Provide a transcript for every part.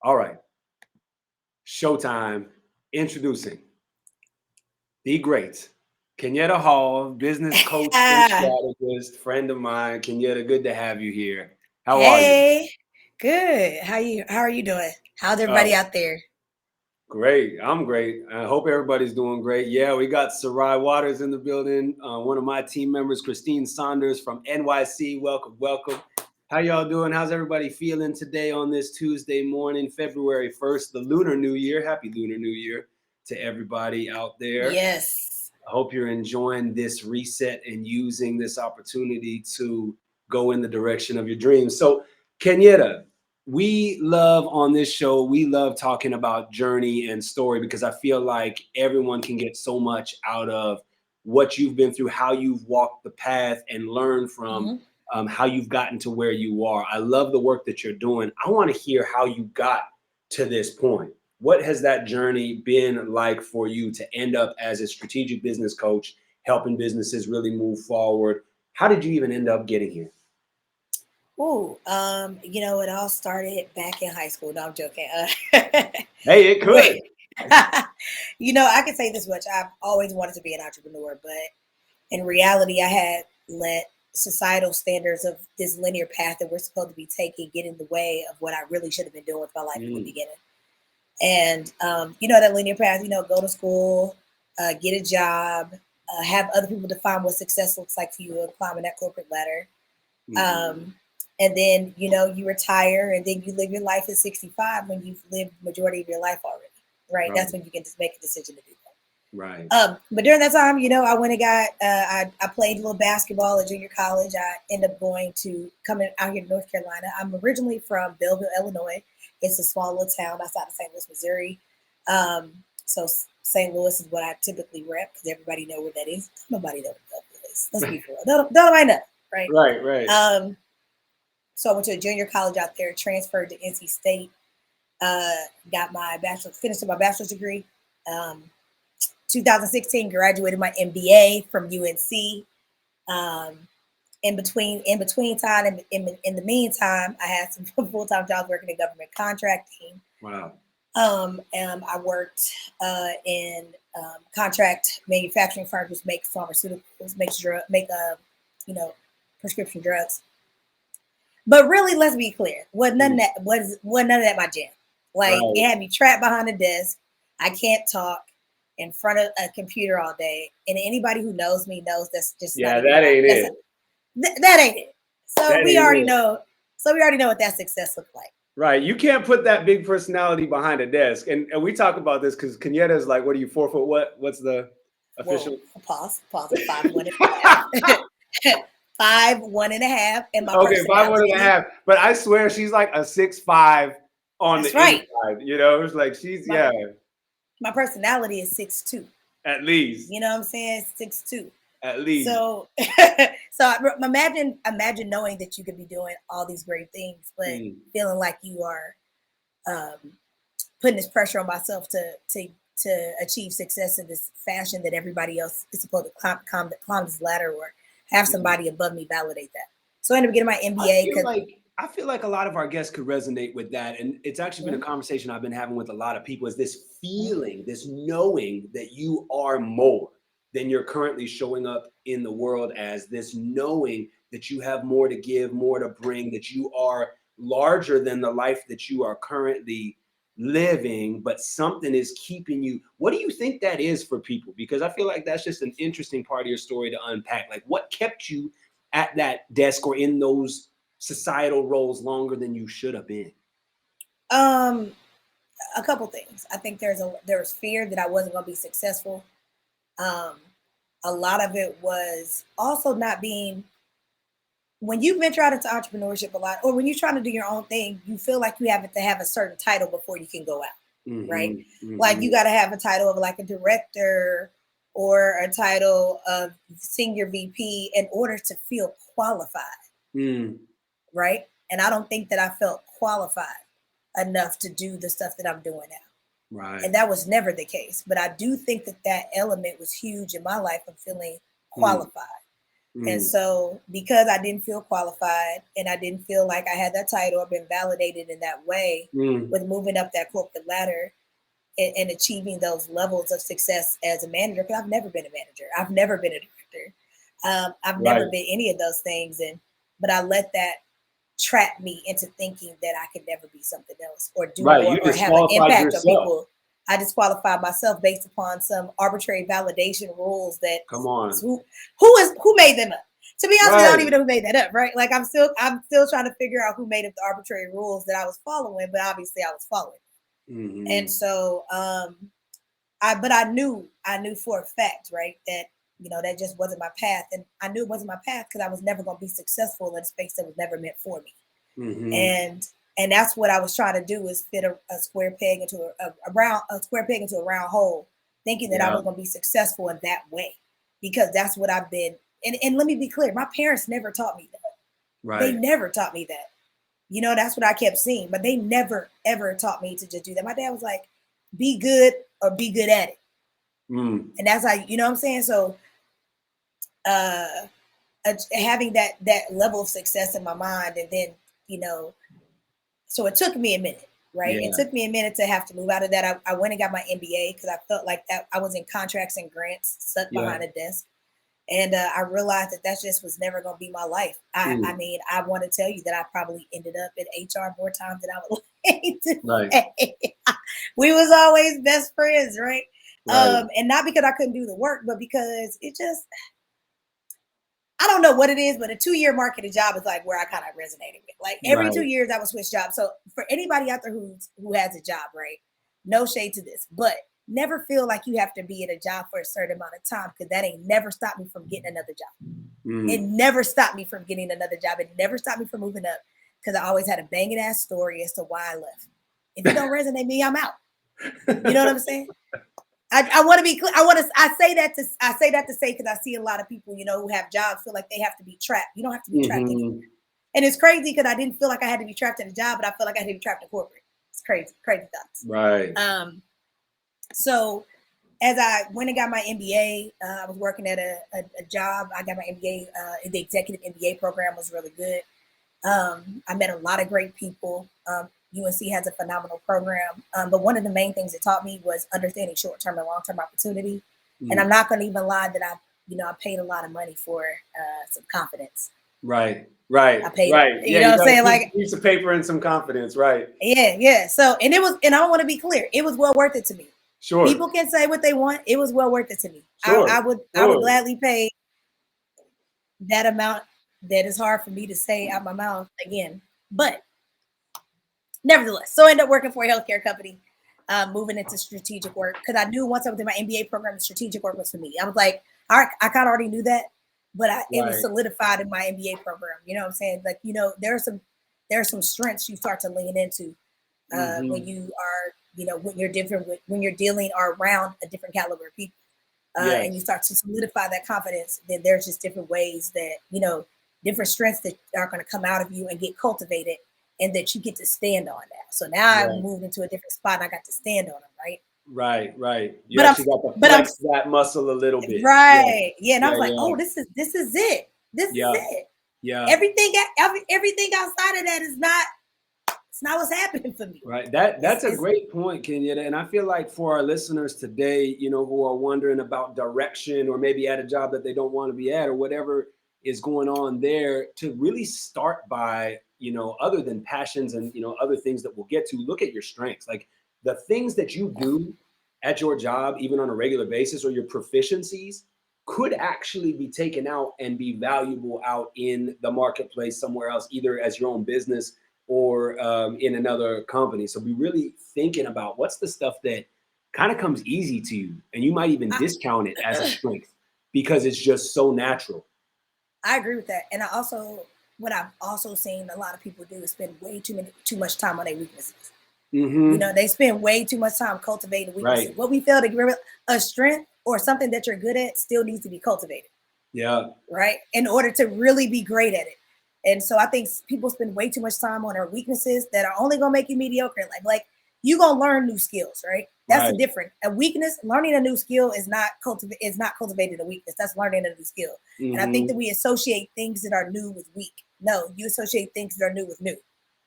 All right. Showtime. Introducing the great Kenyetta Hall, business coach and strategist, friend of mine. Kenyetta, good to have you here. How are you? Hey, good. How are you doing? How's Uh, everybody out there? Great. I'm great. I hope everybody's doing great. Yeah, we got Sarai Waters in the building. One of my team members, Christine Saunders from NYC. Welcome, welcome. How y'all doing? How's everybody feeling today on this Tuesday morning, February 1st, the Lunar New Year? Happy Lunar New Year to everybody out there. Yes. I hope you're enjoying this reset and using this opportunity to go in the direction of your dreams. So, Kenyetta, we love on this show, we love talking about journey and story because I feel like everyone can get so much out of what you've been through, how you've walked the path, and learn from hmm how you've gotten to where you are. I love the work that you're doing. I want to hear how you got to this point. What has that journey been like for you to end up as a strategic business coach, helping businesses really move forward? How did you even end up getting here? it all started back in high school. No, I'm joking. Hey, it could. Wait, I can say this much. I've always wanted to be an entrepreneur, but in reality, I had let societal standards of this linear path that we're supposed to be taking get in the way of what I really should have been doing with my life from the Mm, beginning. And that linear path, go to school, get a job, have other people define what success looks like for you and climbing that corporate ladder. mhm. Um, and then, you retire and then you live your life at 65 when you've lived the majority of your life already, right? Right, That's when you can just make a decision to do that. right. But during that time, I went and got, I played a little basketball at junior college. I ended up coming out here to North Carolina. I'm originally from Belleville, Illinois. It's a small little town outside of St. Louis, Missouri. So St. Louis is what I typically rep because everybody know where that is. Nobody know where Belleville is. Let's be real. Don't nobody know, right? Right, right. Um, so I went to a junior college out there, transferred to NC State, uh, got my bachelor's, finished my bachelor's degree. Um, 2016, graduated my MBA from UNC. Um, in between time, in the meantime, I had some full time jobs working in government contracting. Wow. I worked in contract manufacturing firms which make pharmaceuticals, make you know prescription drugs. But really, let's be clear, Mm, was none of that my jam. Like right. it had me trapped behind a desk. I can't talk in front of a computer all day. And anybody who knows me knows that's just not Yeah, even that my ain't that's it. that ain't it. That So we ain't already it. know. So we already know what that success looked like. Right. You can't put that big personality behind a desk. And we talk about this because Kenyetta is like, what are you, 4 foot what? What's the Whoa, official? pause. I'm 5'1.5". 5'1.5", and my Okay, five one and a personality. half. But I swear she's like a 6'5" on the That's right. inside. You know, it's like she's My yeah, my personality is 6'2". at least. You know what I'm saying? 6'2". At least. So, imagine knowing that you could be doing all these great things, but Mm, feeling like you are um, putting this pressure on myself to achieve success in this fashion that everybody else is supposed to climb this ladder or have mm. somebody above me validate that. So I ended up getting my I MBA feel because like I feel like a lot of our guests could resonate with that. And it's actually been a conversation I've been having with a lot of people is this feeling, this knowing that you are more than you're currently showing up in the world as, this knowing that you have more to give, more to bring, that you are larger than the life that you are currently living, but something is keeping you. What do you think that is for people? Because I feel like that's just an interesting part of your story to unpack. Like what kept you at that desk or in those societal roles longer than you should have been? um, a couple things. I think there was fear that I wasn't going to be successful. Um, a lot of it was also not being when you venture out into entrepreneurship a lot, or when you're trying to do your own thing, you feel like you have to have a certain title before you can go out, right? Hmm, Like you hmm. got to have a title of like a director or a title of senior VP in order to feel qualified, Mm, right? And I don't think that I felt qualified enough to do the stuff that I'm doing now. right. And that was never the case. But I do think that that element was huge in my life of feeling Mm, qualified. And so because I didn't feel qualified and I didn't feel like I had that title or been validated in that way with moving up that corporate ladder and achieving those levels of success as a manager, because I've never been a manager. I've never been a director. I've never been any of those things. But I let that trap me into thinking that I could never be something else or do more or have an impact on people. I disqualified myself based upon some arbitrary validation rules that who made them up. To be honest, I don't even know who made that up, right? Like I'm still trying to figure out who made up the arbitrary rules that I was following, but obviously I was following. And so I knew for a fact, right, that that just wasn't my path. And I knew it wasn't my path because I was never going to be successful in a space that was never meant for me. And that's what I was trying to do, is fit a square peg into a round hole, thinking that I was going to be successful in that way, because that's what I've been. And let me be clear, my parents never taught me that. Right. They never taught me that. That's what I kept seeing, but they never, ever taught me to just do that. My dad was like, be good or be good at it. And that's how, you know what I'm saying? So having that level of success in my mind, and then, so it took me a minute, right? It took me a minute to have to move out of that. I went and got my MBA because I felt like that I was in contracts and grants stuck behind a desk. And I realized that just was never going to be my life. I mean, I want to tell you that I probably ended up in HR more times than I would like to say. We was always best friends, right? And not because I couldn't do the work, but because it just, I don't know what it is, but a 2-year mark at a job is like where I kind of resonated with. Like every 2 years I would switch jobs. So for anybody out there who has a job, right? No shade to this, but never feel like you have to be at a job for a certain amount of time, because that ain't never stopped me from getting another job. It never stopped me from getting another job. It never stopped me from moving up, because I always had a banging ass story as to why I left. If it don't resonate with me, I'm out. You know what I'm saying? I want to be clear. I say that to say, because I see a lot of people, who have jobs feel like they have to be trapped. You don't have to be trapped anymore. And it's crazy because I didn't feel like I had to be trapped in a job, but I felt like I had to be trapped in corporate. It's crazy thoughts. Right. So as I went and got my MBA, I was working at a job. I got my MBA. The executive MBA program was really good. I met a lot of great people. UNC has a phenomenal program. But one of the main things it taught me was understanding short-term and long-term opportunity. And I'm not going to even lie that I paid a lot of money for some confidence. Right. I paid, you know what I'm saying? Like a piece of paper and some confidence. Right. Yeah. So, and I want to be clear, it was well worth it to me. Sure. People can say what they want. It was well worth it to me. Sure. I would gladly pay that amount that is hard for me to say out my mouth again. But nevertheless, so I ended up working for a healthcare company, moving into strategic work, because I knew once I was in my MBA program, strategic work was for me. I was like, all right, I kind of already knew that, but it was solidified in my MBA program. You know what I'm saying? Like, there are some strengths you start to lean into when you are, when you're dealing or around a different caliber of people, and you start to solidify that confidence. Then there's just different ways that different strengths that are going to come out of you and get cultivated, and that you get to stand on now. So now I moved into a different spot and I got to stand on them, right? Right. You actually got to flex that muscle a little bit. Right. Yeah. And I was like, oh, this is it. This is it. Yeah. Everything outside of that is not, it's not what's happening for me. Right. That's a great point, Kenyetta. And I feel like for our listeners today, who are wondering about direction, or maybe at a job that they don't want to be at, or whatever is going on there, to really start by, other than passions and, other things that we'll get to, look at your strengths. Like the things that you do at your job, even on a regular basis, or your proficiencies, could actually be taken out and be valuable out in the marketplace somewhere else, either as your own business or in another company. So be really thinking about what's the stuff that kind of comes easy to you, and you might even discount it as a strength because it's just so natural. I agree with that. And what I've also seen a lot of people do is spend way too much time on their weaknesses. They spend way too much time cultivating weaknesses. Right. What we fail to remember, a strength or something that you're good at still needs to be cultivated. Yeah. Right. In order to really be great at it. And so I think people spend way too much time on their weaknesses that are only going to make you mediocre. Like you're gonna learn new skills, right? That's the Right. difference. A weakness, learning a new skill is not cultivating a weakness. That's learning a new skill. And I think that Mm-hmm. we associate things that are new with weak. No, you associate things that are new with new. And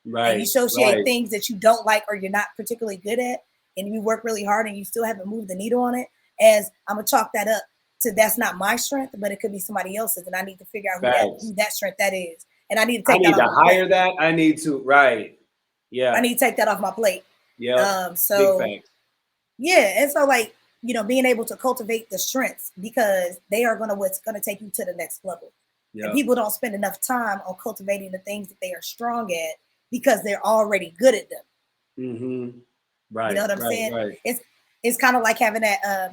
you Right. associate Right. things that you don't like or you're not particularly good at, and you work really hard and you still haven't moved the needle on it, as I'm gonna chalk that up to that's not my strength, but it could be somebody else's, and I need to figure out Facts. who that strength that is, and I need to I take that need off to my plate. hire that. I need to. Right. I Yeah. need to take that off my plate. Yep. Big So facts. yeah, and so like being able to cultivate the strengths because they are what's gonna take you to the next level. And Yep. people don't spend enough time on cultivating the things that they are strong at because they're already good at them. Mm-hmm. You know Right. what I'm Right. saying? Right. It's kind of like having that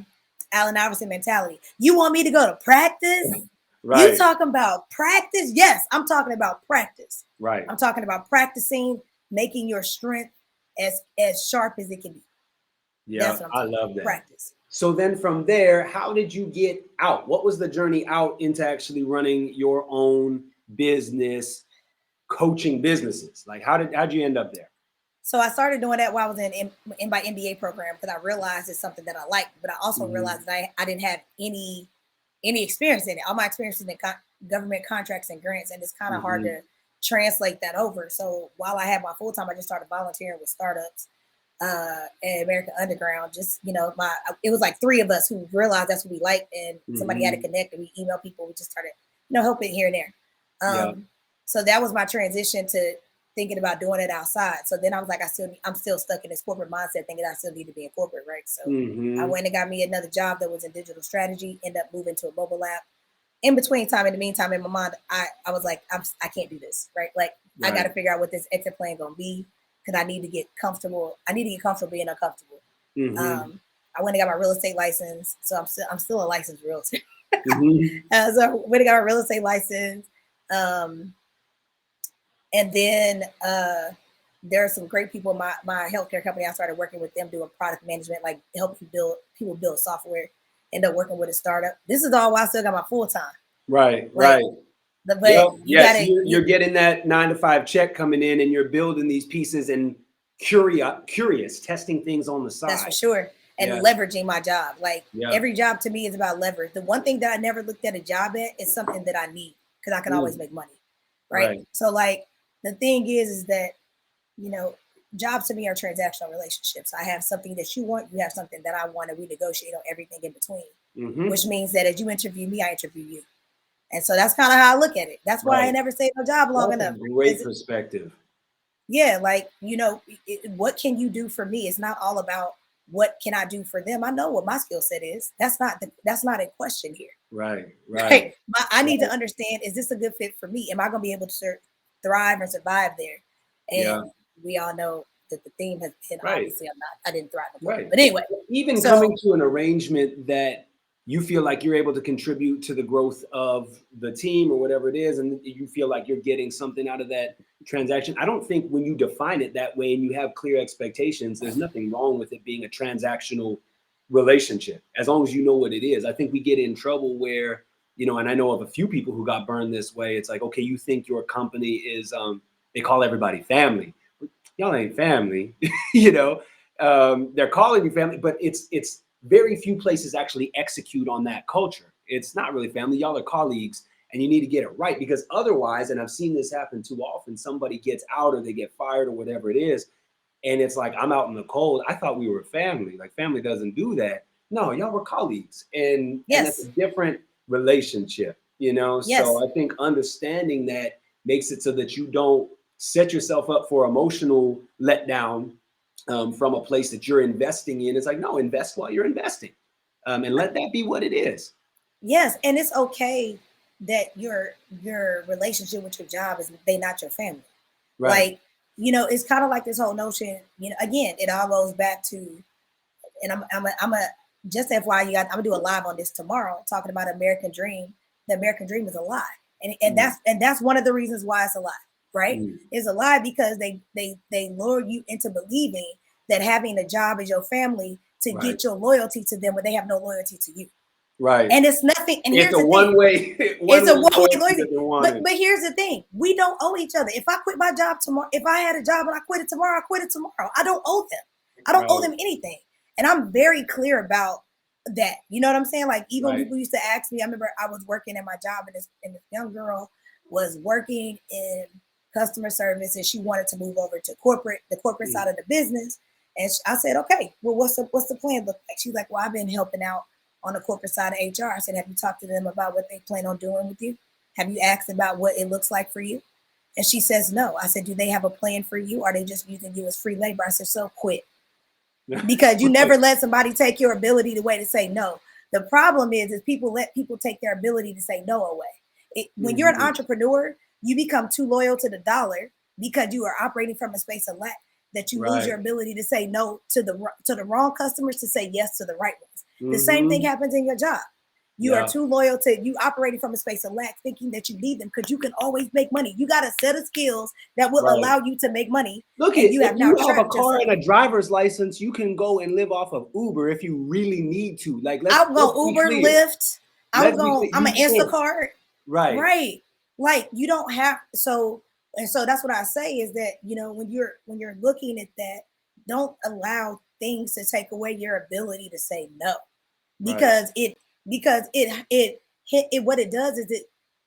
Allen Iverson mentality. You want me to go to practice? You Right. talking about practice? Yes, I'm talking about practice. Right. I'm talking about practicing, making your strength as sharp as it can be. Yeah. That's what I'm I talking love about. that. Practice. So then from there, how did you get out? What was the journey out into actually running your own business, coaching businesses? Like how'd you end up there? So I started doing that while I was in my MBA program because I realized it's something that I like, but I also Mm-hmm. realized that I didn't have any experience in it. All my experiences in government contracts and grants, and it's kind of hard Mm-hmm. to translate that over. So while I had my full time, I just started volunteering with startups and American Underground. Just it was like three of us who realized that's what we liked, and somebody had to Mm-hmm. connect, and we emailed people. We just started helping here and there. Yeah. So that was my transition to thinking about doing it outside. So then I was like, I'm still stuck in this corporate mindset, thinking I still need to be in corporate, right? So I Mm-hmm. went and got me another job that was in digital strategy. Ended up moving to a mobile app. In the meantime, in my mind, I was like, I can't do this, right? Like I got to Right. figure out what this exit plan gonna be because I need to get comfortable. I need to get comfortable being uncomfortable. Mm-hmm. I went and got my real estate license, so I'm still a licensed realtor. Mm-hmm. So I went and got my real estate license. Um, And then there are some great people. My healthcare company, I started working with them doing product management, like helping people build software. End up working with a startup. This is all while I still got my full time. Right. Like, Right. but Yep. you Yes. gotta, You're getting that 9 to 5 check coming in, and you're building these pieces and curious, testing things on the that's for side. sure. And Yeah. leveraging my job. Like Yeah. every job to me is about leverage. The one thing that I never looked at a job at is something that I need because I can always Mm. make money. Right. Right. So like the thing is that you know, jobs to me are transactional relationships. I have something that you want, you have something that I want, and we negotiate on everything in between, Mm-hmm. which means that as you interview me, I interview you. And so that's kind of how I look at it. That's why I Right. never stayed no job long That's a enough. great perspective. Yeah, like, what can you do for me? It's not all about what can I do for them. I know what my skill set is. That's not in question here. Right. Right. Right. I need to Right. understand, is this a good fit for me? Am I going to be able to thrive and survive there? Yeah. And we all know that the theme has been Right. obviously I didn't thrive in corporate. Right. But anyway, Even coming so to an arrangement that you feel like you're able to contribute to the growth of the team or whatever it is, and you feel like you're getting something out of that transaction. I don't think when you define it that way and you have clear expectations, there's nothing wrong with it being a transactional relationship, as long as you know what it is. I think we get in trouble where, and I know of a few people who got burned this way. It's like, okay, you think your company is, they call everybody family. Y'all ain't family, they're calling you family, but it's very few places actually execute on that culture. It's not really family. Y'all are colleagues, and you need to get it right, because otherwise, and I've seen this happen too often, somebody gets out or they get fired or whatever it is, and it's like, I'm out in the cold. I thought we were family. Like, family doesn't do that. No, y'all were colleagues, and that's a yes, different relationship. yes, So I think understanding that makes it so that you don't set yourself up for emotional letdown from a place that you're investing in. It's like, no, invest while you're investing, and let that be what it is. yes, and it's okay that your relationship with your job is they not your family. Right. Like, it's kind of like this whole notion. Again, it all goes back to, and I'm a just FYI, I'm gonna do a live on this tomorrow, talking about American Dream. The American Dream is a lie, and Mm, that's one of the reasons why it's a lie, right? mm, It's a lie because they lure you into believing that having a job is your family to right. get your loyalty to them, when they have no loyalty to you. Right. And it's nothing. And It's here's a the thing: one-way, it's a one-way one-way loyalty that loyalty. they're But wanting. but here's the thing: we don't owe each other. If I quit my job tomorrow, if I had a job and I quit it tomorrow, I quit it tomorrow. I don't owe them. I don't owe them anything. And I'm very clear about that. You know what I'm saying? Like, even when people used to ask me, I remember I was working at my job, and this young girl was working in customer service, and she wanted to move over to the corporate side of the business. And I said, okay, well, what's the plan look like? She's like, well, I've been helping out on the corporate side of HR. I said, have you talked to them about what they plan on doing with you? Have you asked about what it looks like for you? And she says, no. I said, do they have a plan for you? Or are they just using you as free labor? I said, so quit. Because you never let somebody take your ability away to say no. The problem is people let people take their ability to say no away. When you're an entrepreneur, you become too loyal to the dollar because you are operating from a space of lack that you lose your ability to say no to the wrong customers, to say yes to the right ones. The same thing happens in your job. You are too loyal to you operating from a space of lack, thinking that you need them because you can always make money. You got a set of skills that will allow you to make money. Look, if you have a car and a driver's license, you can go and live off of Uber if you really need to. Like, I'll go Uber, Lyft. I'm an Instacart. Right. Like, you don't have so that's what I say is that, you know, when you're looking at that, don't allow things to take away your ability to say no, because what it does is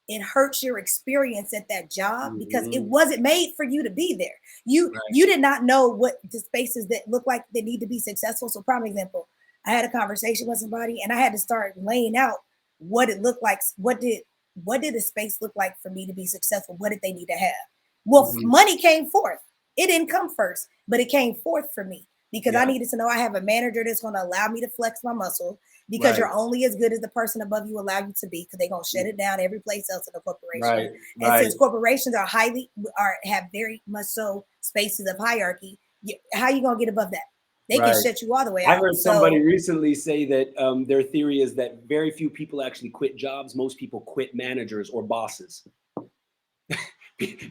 it hurts your experience at that job because it wasn't made for you to be there. You did not know what the spaces that look like they need to be successful. So, prime example, I had a conversation with somebody and I had to start laying out what it looked like. What did a space look like for me to be successful? What did they need to have? Well, money came forth. It didn't come first, but it came forth for me because I needed to know I have a manager that's going to allow me to flex my muscle, because you're only as good as the person above you allow you to be, because they're going to shut it down every place else in the corporation. And since corporations have very much so spaces of hierarchy, how are you going to get above that? They can shut you all the way out. I heard somebody recently say that their theory is that very few people actually quit jobs. Most people quit managers or bosses.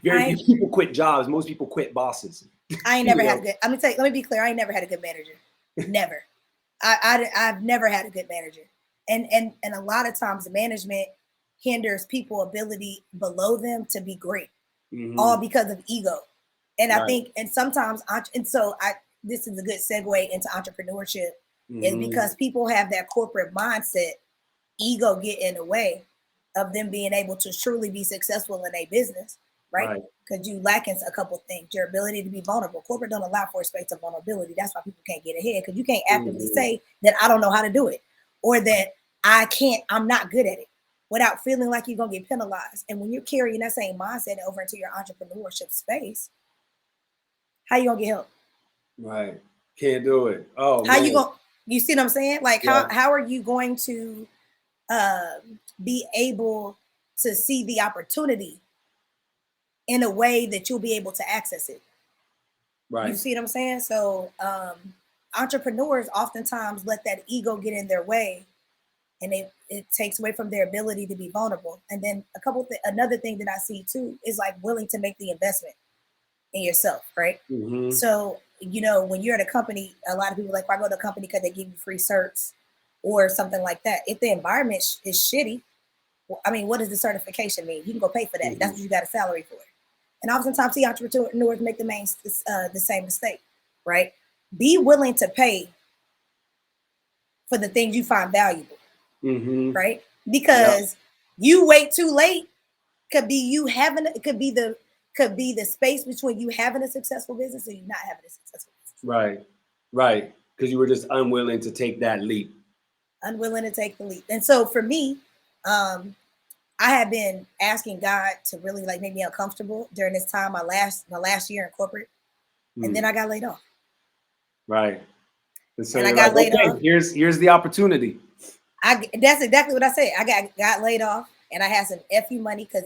Very few people quit jobs. Most people quit bosses. I ain't never had a good. Let me be clear. I ain't never had a good manager. Never. I've never had a good manager, and a lot of times the management hinders people' ability below them to be great, all because of ego. And I think, and sometimes, this is a good segue into entrepreneurship, is because people have that corporate mindset, ego get in the way of them being able to truly be successful in a business, right? Because you lacking a couple things, your ability to be vulnerable. Corporate don't allow for a space of vulnerability. That's why people can't get ahead, because you can't actively say that I don't know how to do it, or that I'm not good at it, without feeling like you're going to get penalized. And when you're carrying that same mindset over into your entrepreneurship space, how you going to get help? Right. Can't do it. Oh, how you going? You see what I'm saying? Like, how are you going to be able to see the opportunity in a way that you'll be able to access it? You see what I'm saying? So entrepreneurs oftentimes let that ego get in their way, and it takes away from their ability to be vulnerable. And then another thing that I see too is like willing to make the investment in yourself, right? So, you know, when you're at a company, a lot of people like, well, I go to a company because they give you free certs or something like that. If the environment is shitty, well, I mean, what does the certification mean? You can go pay for that. That's what you got a salary for. And oftentimes, see entrepreneurs make the same mistake, right? Be willing to pay for the things you find valuable, right? Because you wait too late could be the space between you having a successful business and you not having a successful business. Right. Because you were just unwilling to take that leap. Unwilling to take the leap. And so for me, I had been asking God to really like make me uncomfortable during this time, my last year in corporate, and then I got laid off. Right. And so I got laid off. Here's the opportunity. That's exactly what I said. I got laid off, and I had some FU money because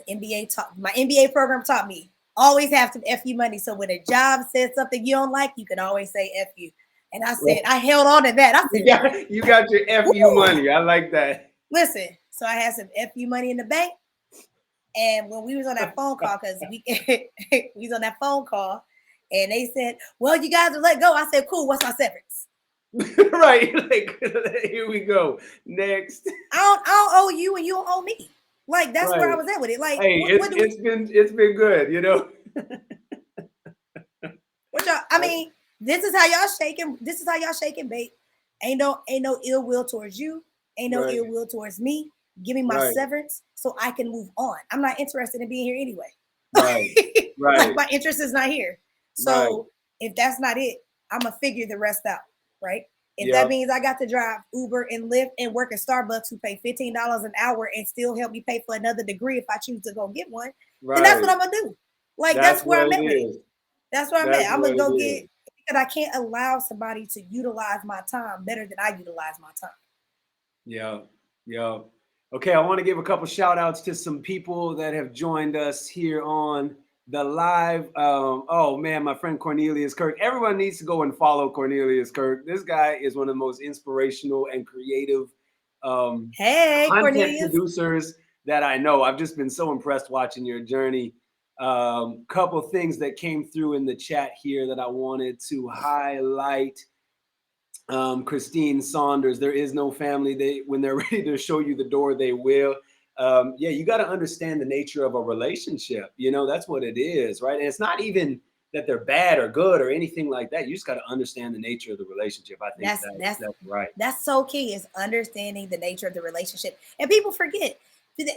my MBA program taught me always have some FU money. So when a job says something you don't like, you can always say FU. And I said, I held on to that. I said, you got your FU money. I like that. Listen, so I had some FU money in the bank. And when we was on that phone call, because we was on that phone call, and they said, well, you guys are let go. I said, cool, what's my severance? Right. Like, here we go. Next. I don't owe you and you don't owe me. Like, that's where I was at with it. Like, hey, it's been good, you know. Which I mean, This is how y'all shaking. This is how y'all shaking, babe. Ain't no ill will towards you. Ain't no Right. ill will towards me. Give me my Right. severance so I can move on. I'm not interested in being here anyway. Right. Like Right. my interest is not here. Right. So if that's not it, I'm gonna figure the rest out, right? If that Yep. means I got to drive Uber and Lyft and work at Starbucks who pay $15 an hour and still help me pay for another degree if I choose to go get one, then that's what Right. I'm gonna do. Like That's that's where what I'm it at with it. is. That's where I'm That's at. I'm what gonna it go is. get because I can't allow somebody to utilize my time better than I utilize my time. Yeah. Yeah. Okay, I want to give a couple shout outs to some people that have joined us here on the live. Oh man, my friend Cornelius Kirk. Everyone needs to go and follow Cornelius Kirk. This guy is one of the most inspirational and creative Hey, content Cornelius. producers that I know. I've just been so impressed watching your journey. Couple things that came through in the chat here that I wanted to highlight. Christine Saunders, there is no family. They when they're ready to show you the door, they will. Yeah, you got to understand the nature of a relationship. You know, that's what it is, right? And it's not even that they're bad or good or anything like that. You just got to understand the nature of the relationship. I think that's right. That's so key is understanding the nature of the relationship. And people forget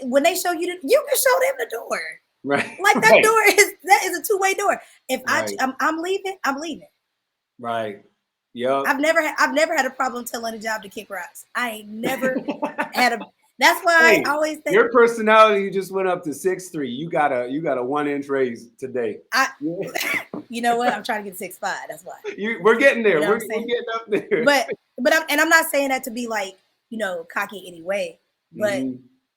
when they show you, you can show them the door. Right. Like that right. door is a two-way door. If right. I'm leaving, I'm leaving. Right. Yep. I've never had a problem telling a job to kick rocks. I ain't never had a. That's why I always think your personality just went up to 6'3". You got a 1-inch raise today. You know what? I'm trying to get 6'5". That's why. We're getting there. You know we're getting up there. But I'm not saying that to be like, you know, cocky anyway. But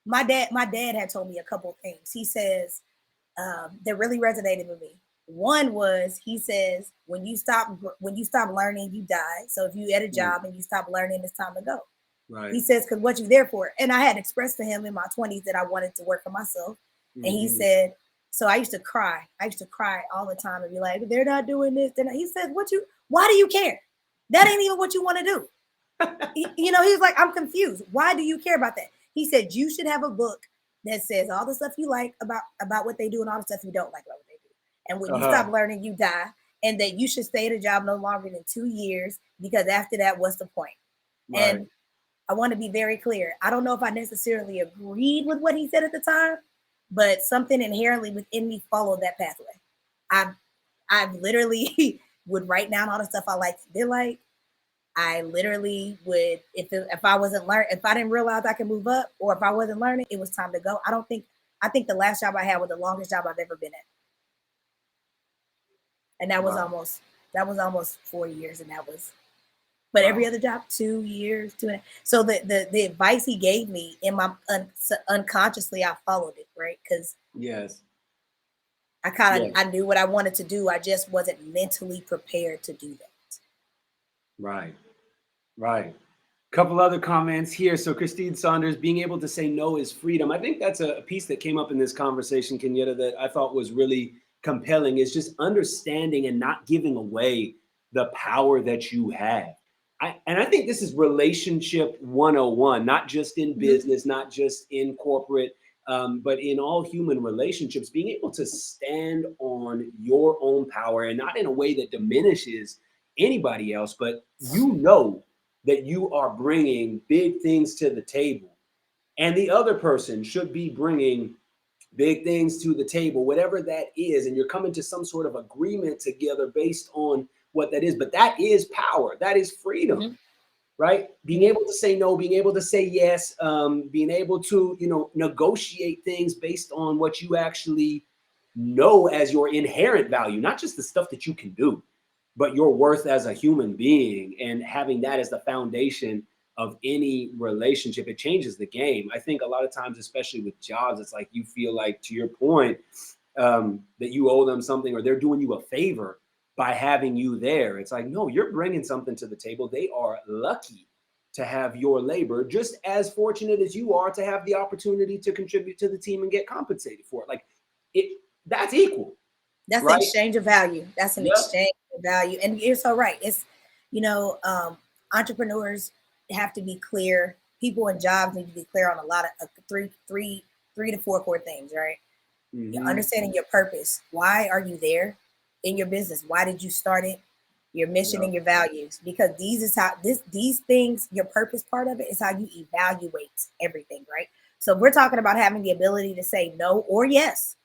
my dad had told me a couple of things. He says that really resonated with me. One was he says when you stop learning, you die. So if you at a job and you stop learning, it's time to go. Right. He says because what you there for. And I had expressed to him in my 20s that I wanted to work for myself. And he said, so I used to cry. I used to cry all the time and be like, they're not doing this. He said, why do you care? That ain't even what you want to do. You know, he's like, I'm confused. Why do you care about that? He said, you should have a book that says all the stuff you like about what they do and all the stuff you don't like about what they do. And when you stop learning, you die. And that you should stay at a job no longer than 2 years because after that, what's the point? Right. And I want to be very clear. I don't know if I necessarily agreed with what he said at the time, but something inherently within me followed that pathway. I literally would write down all the stuff I liked. They're like, I literally would, if I didn't realize I could move up, or if I wasn't learning, it was time to go. I think the last job I had was the longest job I've ever been at. And that was almost 4 years. And but every other job, 2 years, 2.5. So the advice he gave me in my unconsciously, I followed it, right? Because yes, I knew what I wanted to do. I just wasn't mentally prepared to do that. Right. Right. Couple other comments here. So Christine Saunders, being able to say no is freedom. I think that's a piece that came up in this conversation, Kenyetta, that I thought was really compelling, is just understanding and not giving away the power that you have. And I think this is relationship 101, not just in business, not just in corporate, but in all human relationships, being able to stand on your own power and not in a way that diminishes anybody else, but you know that you are bringing big things to the table. And the other person should be bringing big things to the table, whatever that is. And you're coming to some sort of agreement together based on what that is. But that is power. That is freedom, right? Being able to say no, being able to say yes, being able to, negotiate things based on what you actually know as your inherent value, not just the stuff that you can do, but your worth as a human being, and having that as the foundation of any relationship. It changes the game. I think a lot of times, especially with jobs, it's like you feel like, to your point, that you owe them something or they're doing you a favor by having you there. It's like, no, you're bringing something to the table. They are lucky to have your labor, just as fortunate as you are to have the opportunity to contribute to the team and get compensated for it. Like that's equal. That's right? An exchange of value. That's an exchange of value. And you're so right. It's, entrepreneurs have to be clear. People in jobs need to be clear on a lot of three to four core things, right? You're understanding your purpose. Why are you there in your business? Why did you start it? your mission, Yeah. and your values, because these things, your purpose part of it is how you evaluate everything, right? So if we're talking about having the ability to say no or yes,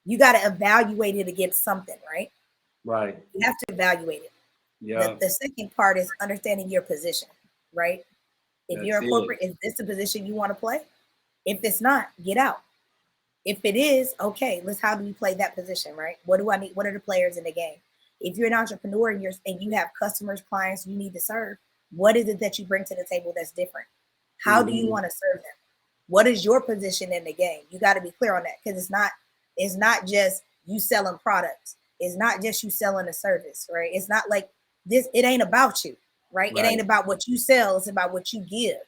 you got to evaluate it against something, right? Right. You have to evaluate it. Yeah. The second part is understanding your position, right? If you're That's a it. corporate, is this the position you want to play? If it's not, get out. If it is, okay, how do we play that position, right? What do I need? What are the players in the game? If you're an entrepreneur and you have customers, clients you need to serve, what is it that you bring to the table that's different? How do you want to serve them? What is your position in the game? You got to be clear on that, because it's not just you selling products. It's not just you selling a service, right? It's not like this. It ain't about you, right? It ain't about what you sell. It's about what you give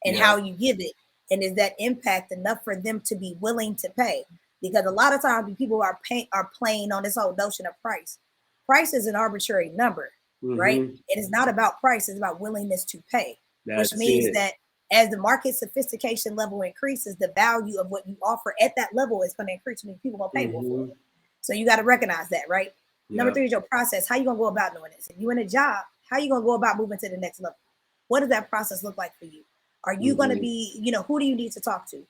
and Yeah. how you give it. And is that impact enough for them to be willing to pay? Because a lot of times people are playing on this whole notion of price. Price is an arbitrary number, right? It is not about price. It's about willingness to pay, That's which means it. that as the market sophistication level increases, the value of what you offer at that level is going to increase. I mean, people are going to pay more for it. So you got to recognize that, right? Yeah. Number 3 is your process. How you going to go about doing this? If you're in a job, how you going to go about moving to the next level? What does that process look like for you? Are you going to be, who do you need to talk to?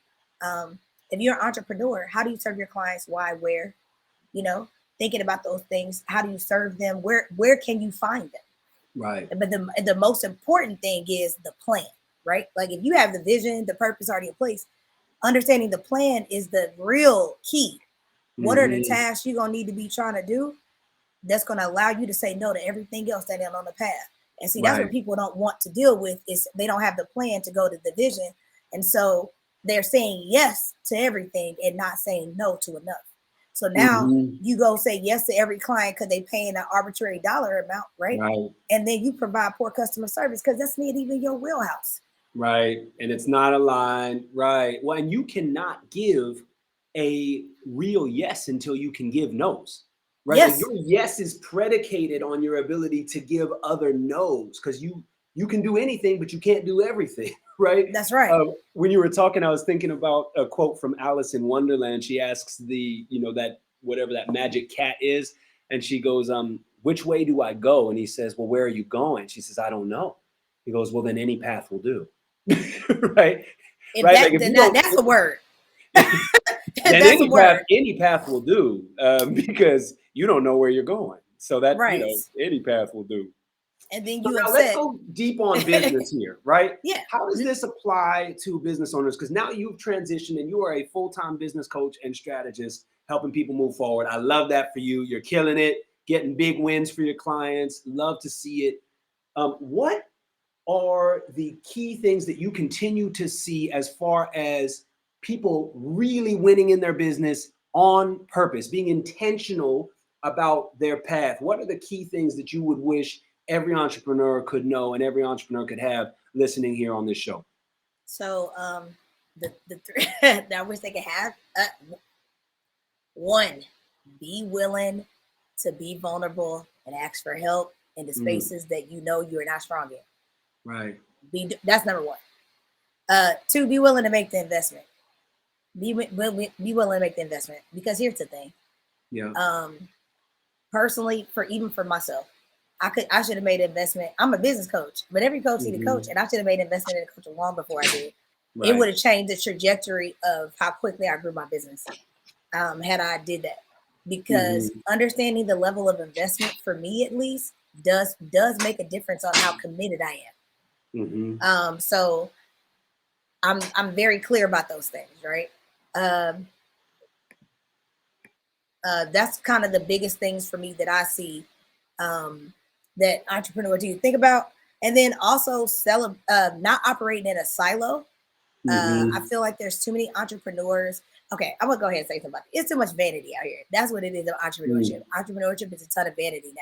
If you're an entrepreneur, how do you serve your clients? Why, where? Thinking about those things. How do you serve them? Where can you find them? Right. But the most important thing is the plan, right? Like if you have the vision, the purpose already in place, understanding the plan is the real key. What are the tasks you're going to need to be trying to do that's going to allow you to say no to everything else that ain't on the path? And see, that's what people don't want to deal with, is they don't have the plan to go to the vision. And so they're saying yes to everything and not saying no to enough. So now you go say yes to every client because they paying an arbitrary dollar amount, right? And then you provide poor customer service because that's not even your wheelhouse. Right. And it's not aligned. Right. Well, and you cannot give a real yes until you can give no's. Right. Yes. Like your yes is predicated on your ability to give other no's, because you can do anything, but you can't do everything. Right. That's right. When you were talking, I was thinking about a quote from Alice in Wonderland. She asks that whatever that magic cat is. And she goes, which way do I go? And he says, well, where are you going? She says, I don't know. He goes, well, then any path will do. Right. That's a word. Then any path will do, because you don't know where you're going. So that any path will do. And then so now let's go deep on business here, right? Yeah. How does this apply to business owners? Because now you've transitioned and you are a full-time business coach and strategist helping people move forward. I love that for you. You're killing it, getting big wins for your clients. Love to see it. What are the key things that you continue to see as far as people really winning in their business on purpose, being intentional about their path? What are the key things that you would wish every entrepreneur could know and every entrepreneur could have listening here on this show? So the three that I wish they could have, one, be willing to be vulnerable and ask for help in the spaces that you know you're not strong in. Right. That's number 1. 2, be willing to make the investment. Be willing to make the investment, because here's the thing. Yeah. Personally, for myself, I should have made an investment. I'm a business coach, but every coach needs a coach, and I should have made an investment in a coach long before I did. Right. It would have changed the trajectory of how quickly I grew my business had I did that. Because understanding the level of investment, for me at least, does make a difference on how committed I am. So I'm very clear about those things, right? That's kind of the biggest things for me that I see that entrepreneurs do think about. And then also not operating in a silo. I feel like there's too many entrepreneurs. Okay, I'm gonna go ahead and say something about it. It's too much vanity out here. That's what it is of entrepreneurship. Entrepreneurship is a ton of vanity now.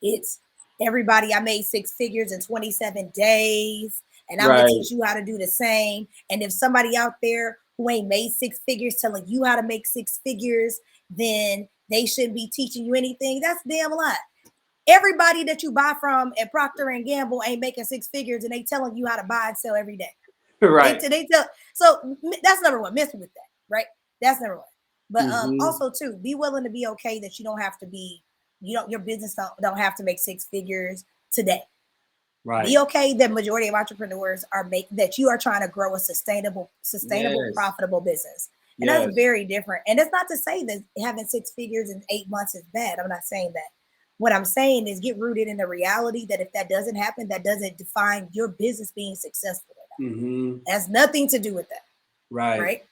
It's everybody. I made 6 figures in 27 days, and I'm gonna teach you how to do the same. And if somebody out there who ain't made 6 figures telling you how to make 6 figures, then they shouldn't be teaching you anything. That's a damn lie. Everybody that you buy from at Procter and Gamble ain't making 6 figures, and they telling you how to buy and sell every day. Right. So that's number 1. Miss with that, right? That's number 1. But also too, be willing to be okay that you don't have to be your business don't have to make 6 figures today. Be Right. okay that majority of entrepreneurs that you are trying to grow a sustainable, Yes. profitable business. And that's Yes. very different. And it's not to say that having 6 figures in 8 months is bad. I'm not saying that. What I'm saying is get rooted in the reality that if that doesn't happen, that doesn't define your business being successful or not. Mm-hmm. It has nothing to do with that. Right. Right.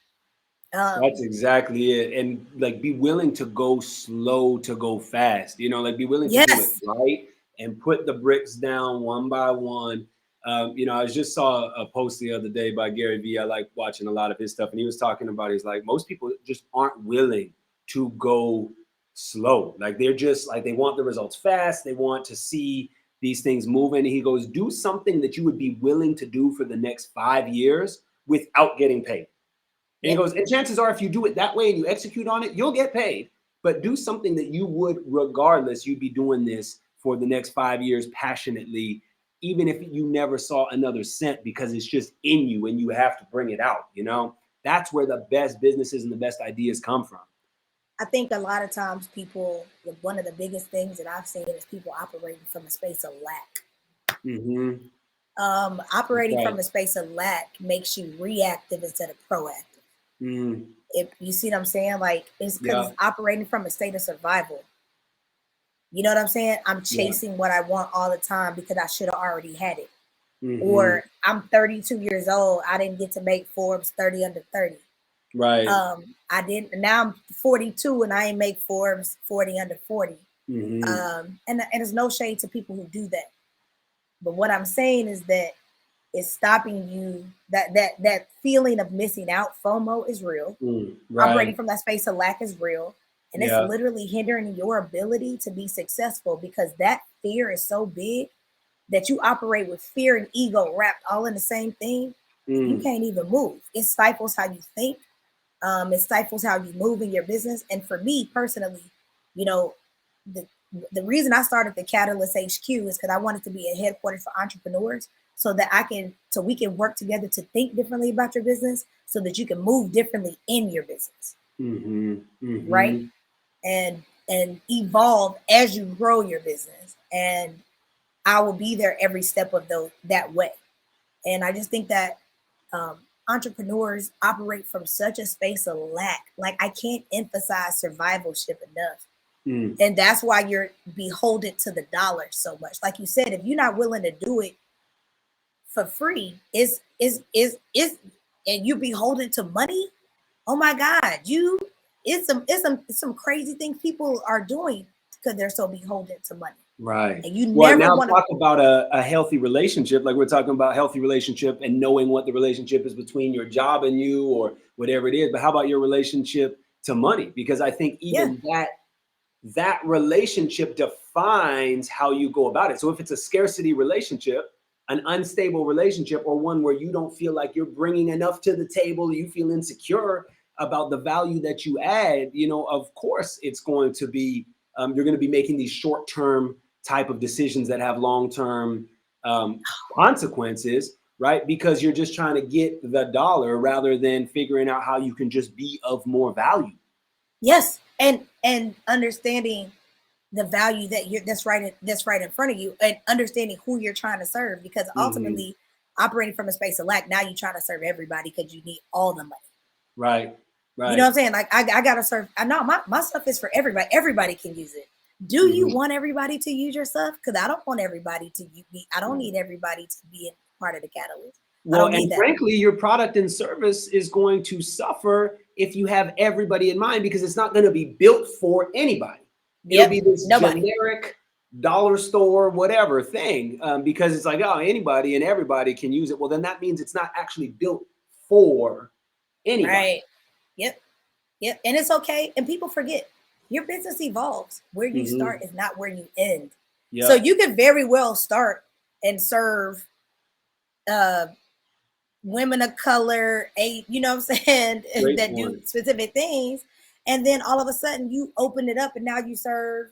Um, That's exactly it. And like be willing to go slow to go fast. Like be willing to do it yes. right and put the bricks down one by one. I just saw a post the other day by Gary Vee. I like watching a lot of his stuff. And he was talking about, he's like, most people just aren't willing to go slow. Like they're just like, they want the results fast. They want to see these things moving. And he goes, do something that you would be willing to do for the next 5 years without getting paid. And he Yep. goes, and chances are, if you do it that way and you execute on it, you'll get paid. But do something that you would, regardless, you'd be doing this for the next 5 years passionately, even if you never saw another cent, because it's just in you and you have to bring it out. That's where the best businesses and the best ideas come from. I think a lot of times one of the biggest things that I've seen is people operating from a space of lack. Mm-hmm. Operating Right. from a space of lack makes you reactive instead of proactive. Mm. If you see what I'm saying, like it's because Yeah. it's operating from a state of survival. You know what I'm saying? I'm Yeah. chasing what I want all the time because I should have already had it. Mm-hmm. Or I'm 32 years old. I didn't get to make Forbes 30 under 30. Right. I didn't. Now I'm 42 and I ain't make Forbes 40 under 40. Mm-hmm. And there's no shade to people who do that. But what I'm saying is that it's stopping you. That feeling of missing out, FOMO, is real. Right. Operating from that space of lack is real. And it's Yeah. literally hindering your ability to be successful because that fear is so big that you operate with fear and ego wrapped all in the same thing. And you Mm. can't even move. It stifles how you think. It stifles how you move in your business. And for me personally, you know, the the reason I started the Catalyst HQ is because I wanted to be a headquarters for entrepreneurs so we can work together to think differently about your business so that you can move differently in your business. Mm-hmm. Right. Mm-hmm. And evolve as you grow your business. And I will be there every step of that way. And I just think that um, entrepreneurs operate from such a space of lack. Like I can't emphasize survivalship enough. Mm. And that's why you're beholden to the dollar so much. Like you said, if you're not willing to do it for free, is and you beholden to money. Oh my God, it's some crazy things people are doing because they're so beholden to money. Right. And you Well, never now want to. talk about a healthy relationship. Like we're talking about healthy relationship and knowing what the relationship is between your job and you or whatever it is. But how about your relationship to money? Because I think Yeah. even that relationship defines how you go about it. So if it's a scarcity relationship, an unstable relationship, or one where you don't feel like you're bringing enough to the table, you feel insecure about the value that you add, of course it's going to be, you're going to be making these short-term type of decisions that have long-term consequences, right? Because you're just trying to get the dollar rather than figuring out how you can just be of more value. Yes. And understanding the value that's right in front of you and understanding who you're trying to serve because Mm-hmm. ultimately operating from a space of lack, now you're trying to serve everybody because you need all the money. Right. You know Right. what I'm saying? Like I gotta serve. I know my stuff is for everybody. Everybody can use it. Do you Mm-hmm. want everybody to use your stuff? Because I don't want everybody to be. I don't Right. need everybody to be a part of the catalyst. I Well, don't need and that. frankly, your product and service is going to suffer if you have everybody in mind because it's not going to be built for anybody. It'll Yep. be this Nobody. generic dollar store, whatever thing, because it's like, oh, anybody and everybody can use it. Well, then that means it's not actually built for anybody. Right. Yep. Yep. And it's okay. And people forget your business evolves. Where you Mm-hmm. start is not where you end. So Yep. you could very well start and serve uh women of color, you know what I'm saying, Great that do point. specific things. And then all of a sudden you open it up and now you serve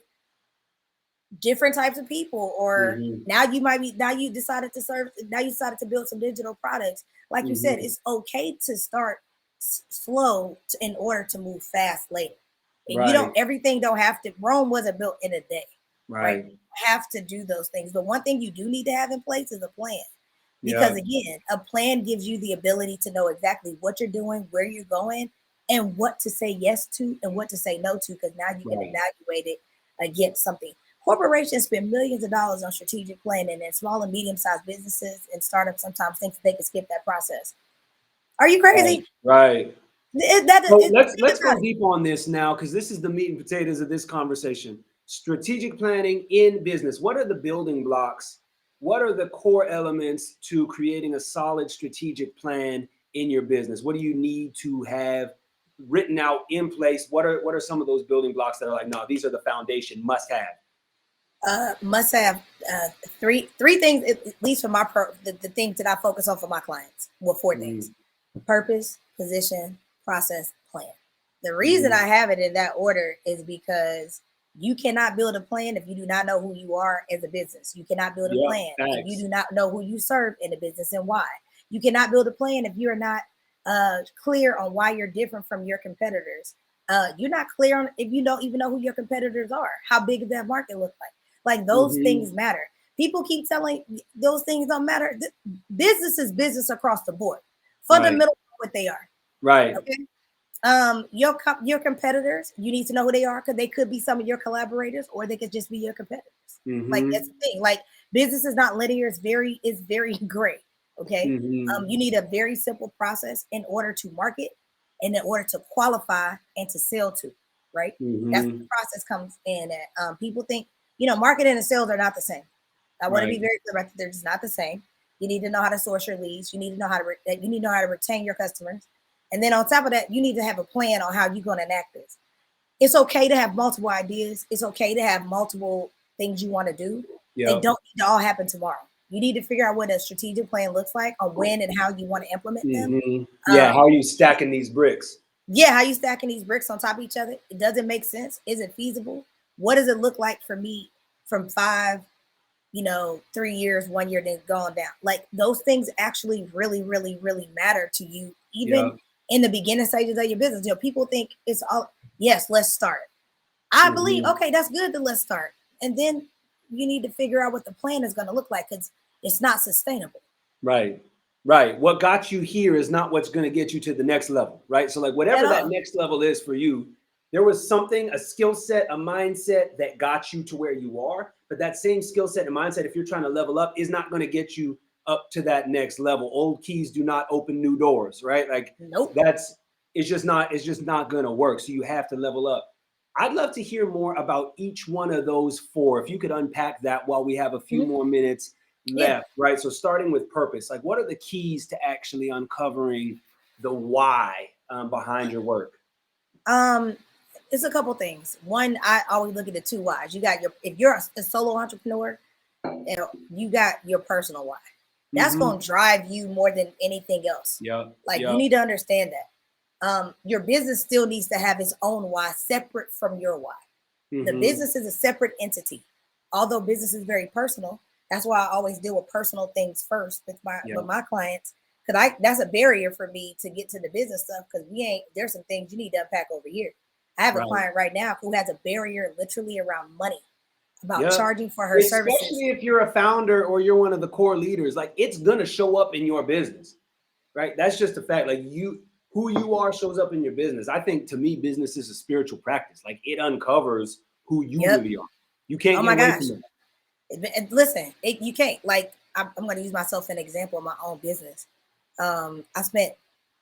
different types of people. Or Mm-hmm. now you decided to serve, now you decided to build some digital products. Like you said, Mm-hmm. it's okay to start slow in order to move fast later. And Right. everything don't have to, Rome wasn't built in a day, right? Right. You have to do those things. But one thing you do need to have in place is a plan. Yeah. Because again, a plan gives you the ability to know exactly what you're doing, where you're going, and what to say yes to and what to say no to, because now you can Right. evaluate it against something. Corporations spend millions of dollars on strategic planning, and small and medium-sized businesses and startups sometimes think that they can skip that process. Are you Right. crazy? Right. So Think let's about go it. deep on this now, because this is the meat and potatoes of this conversation. Strategic planning in business. What are the building blocks? What are the core elements to creating a solid strategic plan in your business? What do you need to have written out in place? What are some of those building blocks that are like, no, these are the foundation, must have? Must have three things, at least for the things that I focus on for my clients. Well, four things: Mm-hmm. purpose, position, process, plan. The reason Mm-hmm. I have it in that order is because you cannot build a plan if you do not know who you are as a business. You cannot build a Yep. plan if you Thanks. do not know who you serve in the business and why. You cannot build a plan if you're not clear on why you're different from your competitors. You're not clear on if you don't even know who your competitors are. How big does that market look like? Like those Mm-hmm. things matter. People keep telling those things don't matter. Business is business across the board. Right. Fundamental what they are. Right. Okay. Your competitors, you need to know who they are because they could be some of your collaborators or they could just be your competitors. Like Mm-hmm. that's the thing. Like business is not linear. It's very gray. Okay. Mm-hmm. You need a very simple process in order to market and in order to qualify and to sell to. Right. That's what Mm-hmm. the process comes in at. People think marketing and sales are not the same. I want to be Right. very clear about that. They're just not the same. You need to know how to source your leads. You need to know how to retain your customers. And then on top of that, you need to have a plan on how you're going to enact this. It's okay to have multiple ideas. It's okay to have multiple things you want to do. They Yep. don't need to all happen tomorrow. You need to figure out what a strategic plan looks like on when and how you want to implement them. Mm-hmm. Yeah. How are you stacking these bricks? Yeah, how you stacking these bricks on top of each other? It doesn't make sense. Is it feasible? What does it look like for me from 3 years, 1 year, then gone down? Like those things actually really, really, really matter to you, even Yeah. in the beginning stages of your business. People think it's all, yes, let's start. I believe, Mm-hmm. okay, that's good to let's start. And then you need to figure out what the plan is going to look like because it's not sustainable. Right. Right. What got you here is not what's going to get you to the next level. Right. So, like, At whatever that all. next level is for you, there was something, a skill set, a mindset that got you to where you are. But that same skill set and mindset, if you're trying to level up, is not going to get you up to that next level. Old keys do not open new doors. Right. Like, Nope. it's just not going to work. So, you have to level up. I'd love to hear more about each one of those four. If you could unpack that while we have a few Mhm. more minutes Yeah. left, right? So starting with purpose, like what are the keys to actually uncovering the why behind your work? Um, it's a couple things. One, I always look at the two whys. You got if you're a solo entrepreneur, you got your personal why. That's Mm-hmm. going to drive you more than anything else. Yep. Like you Yep. need to understand that. Your business still needs to have its own why separate from your why. The Mm-hmm. business is a separate entity. Although business is very personal, that's why I always deal with personal things first with Yep. my clients. Because that's a barrier for me to get to the business stuff because there's some things you need to unpack over here. I have a Right. client right now who has a barrier literally around money, about Yep. charging for her services. Especially if you're a founder or you're one of the core leaders, like it's gonna show up in your business, right? That's just a fact. Like who you are shows up in your business. I think to me, business is a spiritual practice. Like it uncovers who you Yep. really are. You can't Oh get my away gosh. from that. And listen, you can't. Like I'm going to use myself as an example of my own business. I spent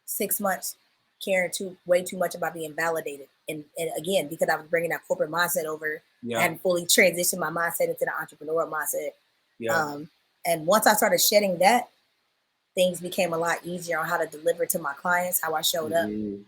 6 months caring way too much about being validated, and again because I was bringing that corporate mindset over. I Yeah. hadn't fully transitioned my mindset into the entrepreneurial mindset. Yeah. And once I started shedding that, things became a lot easier on how to deliver to my clients, how I showed up Mm-hmm.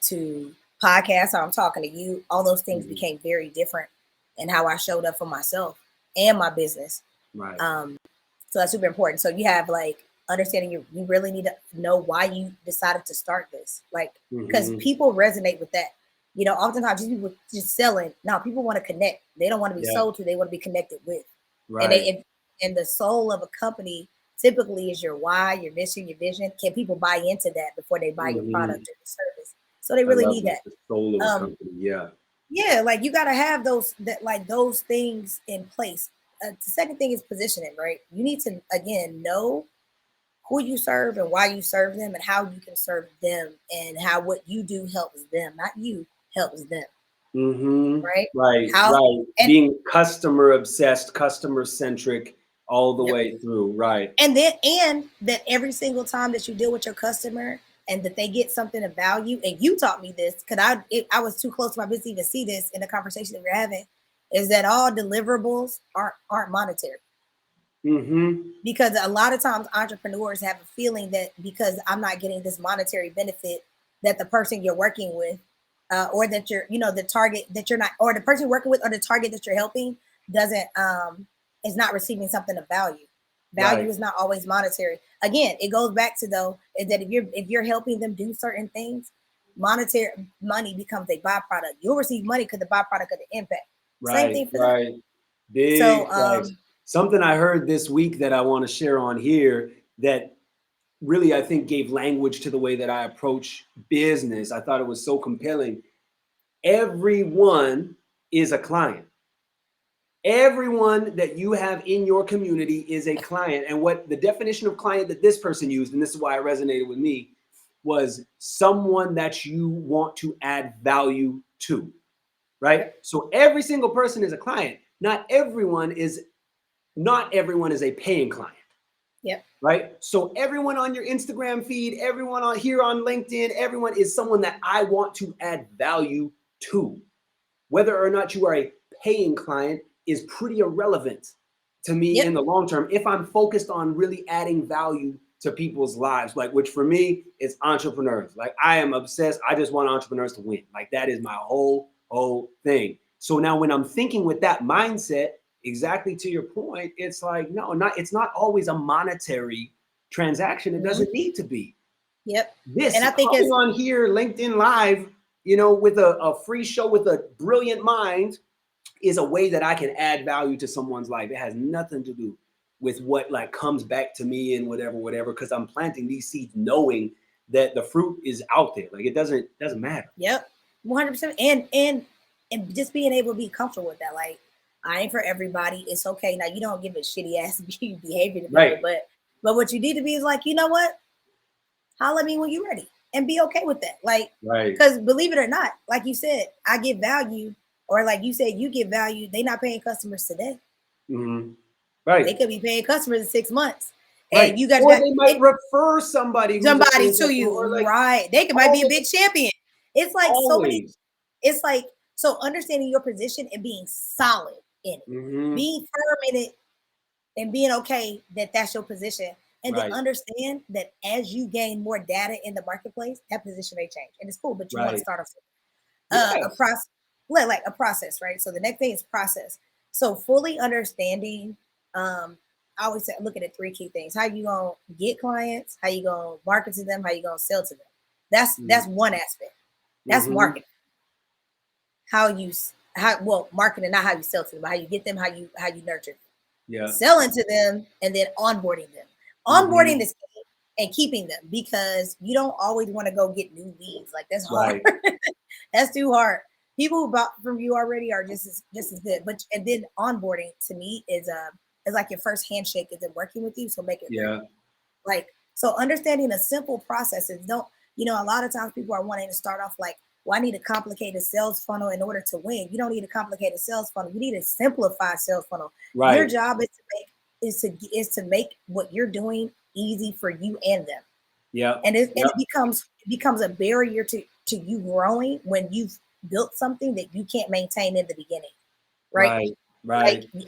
to podcasts, how I'm talking to you. All those things Mm-hmm. became very different, and how I showed up for myself and my business. Right. So that's super important. So you have like understanding you really need to know why you decided to start this. Like, because Mm-hmm. people resonate with that. Oftentimes these people just selling. No, people want to connect. They don't want to be Yeah. sold to, they want to be connected with. And Right. and the soul of a company typically is your why, your mission, your vision. Can people buy into that before they buy your Mm-hmm. product or your service? So they I really love need that. that. The soul of a Um, company. Yeah. yeah, like you got to have those things in place. The second thing is positioning, right? You need to again know who you serve and why you serve them and how you can serve them and how what you do helps them, not you, helps them, Mm-hmm. right? Right, How right. and Being customer obsessed, customer centric all the yep. way through. Right. And that every single time that you deal with your customer and that they get something of value, and you taught me this because I was too close to my business to even see this in the conversation that we're having, is that all deliverables aren't monetary. Mm-hmm. Because a lot of times entrepreneurs have a feeling that because I'm not getting this monetary benefit, that the person you're working with, or that you're, the target that you're not, or the person you're working with, or the target that you're helping doesn't, is not receiving something of value. Value Right. is not always monetary. Again, it goes back to though is that if you're helping them do certain things, monetary money becomes a byproduct. You'll receive money because the byproduct of the impact. Same Right. thing for them. Right. Big So, facts. Something I heard this week that I want to share on here that really I think gave language to the way that I approach business. I thought it was so compelling. Everyone is a client. Everyone that you have in your community is a client. And what the definition of client that this person used, and this is why it resonated with me, was someone that you want to add value to, right? yep, So every single person is a client. Not everyone is a paying client, yep, right? So everyone on your Instagram feed, everyone on here on LinkedIn, everyone is someone that I want to add value to. Whether or not you are a paying client is pretty irrelevant to me in yep. the long term if I'm focused on really adding value to people's lives, like which for me is entrepreneurs. Like I am obsessed. I just want entrepreneurs to win. Like that is my whole thing. So now when I'm thinking with that mindset, exactly to your point, it's like no, not it's not always a monetary transaction. It Mhm. doesn't need to be. Yep. This And I think hopping it's on here, LinkedIn Live, with a free show with a brilliant mind is a way that I can add value to someone's life. It has nothing to do with what like comes back to me and whatever, because I'm planting these seeds knowing that the fruit is out there. Like it doesn't matter. yep, 100%. And just being able to be comfortable with that. Like I ain't for everybody. It's okay. Now you don't give a shitty ass behavior to people, Right. but what you need to be is like, you know what? Holler at me when you're ready and be okay with that. Like, Right. because believe it or not, like you said, I give value, or like you said, you give value. They not paying customers today. Mm-hmm. They Right. could be paying customers in 6 months, Right. and you guys Or got they might refer somebody who's a somebody paying to customer, you, or like right? They might be a always, big champion. It's like so many. always. It's like so understanding your position and being solid in it, Mm-hmm. being firm in it, and being okay that that's your position, and then Right. understand that as you gain more data in the marketplace, that position may change, and it's cool. But you want to Right. start off a Yes. process, like a process, right? So the next thing is process. So fully understanding. I always say, look at it three key things: how you gonna get clients, how you gonna market to them, how you gonna sell to them. That's one aspect. That's Mm-hmm. marketing. How you how well marketing, not how you sell to them, but how you get them, how you nurture them. Yeah. Selling to them, and then onboarding them. Onboarding Mm-hmm. is key, and keeping them, because you don't always want to go get new leads. Like that's hard. Right. That's too hard. People who bought from you already are just as good. But and then onboarding to me is like your first handshake is in working with you. So make it great. Yeah. Like, so understanding a simple process is don't, a lot of times people are wanting to start off like, well, I need a complicated sales funnel in order to win. You don't need a complicated sales funnel. You need a simplified sales funnel. Your Right. job is to make what you're doing easy for you and them. Yeah. And it becomes a barrier to you growing when you've built something that you can't maintain in the beginning, right? Right. Like Right.